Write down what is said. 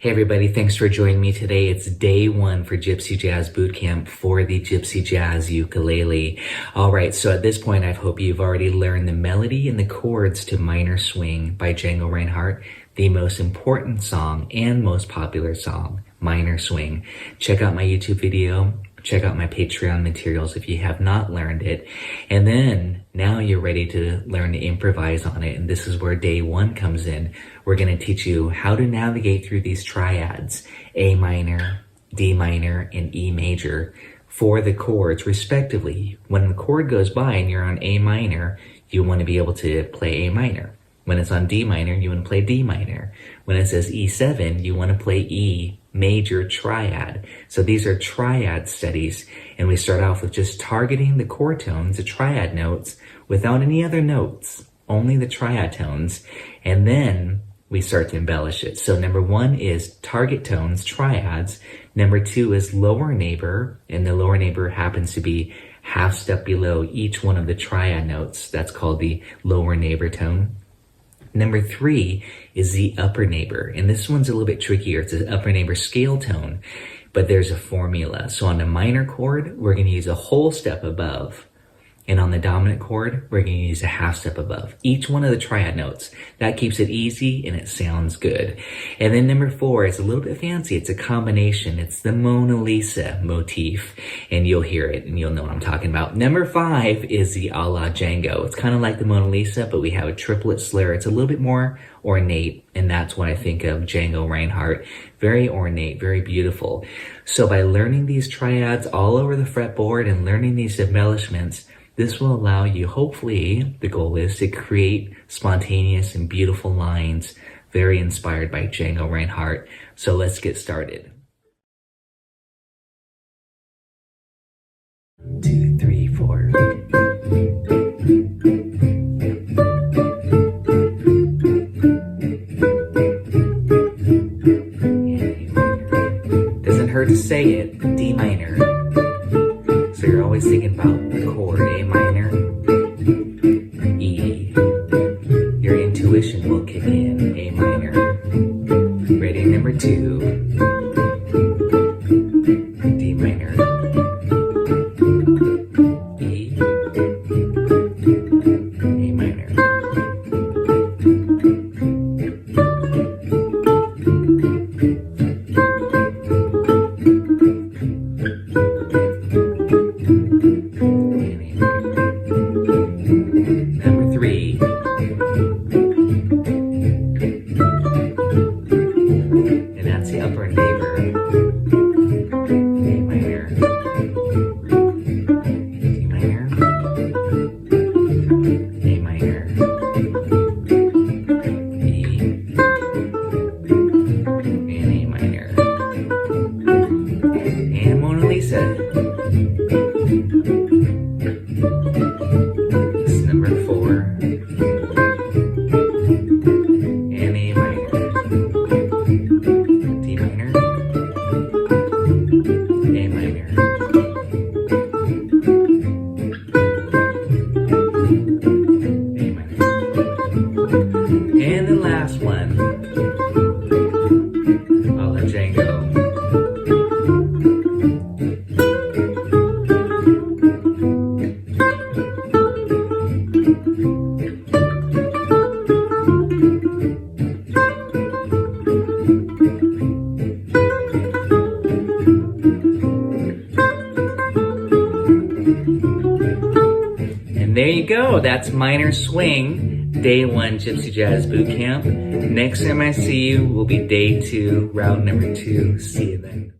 Hey everybody, thanks for joining me today. It's day one for Gypsy Jazz Bootcamp for the Gypsy Jazz Ukulele. All right, so at this point, I hope you've already learned the melody and the chords to Minor Swing by Django Reinhardt, the most important song and most popular song, Minor Swing. Check out my YouTube video. Check out my Patreon materials if you have not learned it. And then now you're ready to learn to improvise on it. And this is where day one comes in. We're going to teach you how to navigate through these triads, A minor, D minor, and E major for the chords respectively. When the chord goes by and you're on A minor, you want to be able to play A minor. When it's on D minor, you want to play D minor. When it says E7, you want to play E major triad. So these are triad studies, and we start off with just targeting the chord tones, the triad notes, without any other notes, only the triad tones, and then we start to embellish it. So number one is target tones, triads. Number two is lower neighbor, and the lower neighbor happens to be half step below each one of the triad notes. That's called the lower neighbor tone. Number three is the upper neighbor, and this one's a little bit trickier. It's an upper neighbor scale tone, but there's a formula. So on a minor chord, we're going to use a whole step above, and on the dominant chord, we're going to use a half step above each one of the triad notes. That keeps it easy and it sounds good. And then number four is a little bit fancy. It's a combination. It's the Mona Lisa motif, and you'll hear it and you'll know what I'm talking about. Number five is the a la Django. It's kind of like the Mona Lisa, but we have a triplet slur. It's a little bit more ornate, and that's what I think of Django Reinhardt. Very ornate, very beautiful. So by learning these triads all over the fretboard and learning these embellishments, this will allow you, hopefully, the goal is to create spontaneous and beautiful lines, very inspired by Django Reinhardt. So let's get started. 2, 3, 4. Doesn't hurt to say it, D minor. So you're always thinking about the chord, A minor, E. Your intuition will kick in, A minor. Ready, number two, D minor, E, A minor. Number three, and that's the upper neighbor, A minor, D minor, A minor, E, and A minor, and Mona Lisa. Number four, and A minor, D minor, A minor, A minor, and the last one, a la Django. And there you go. That's Minor Swing, day one Gypsy Jazz Bootcamp. Next time I see you will be day two, round number two. See you then.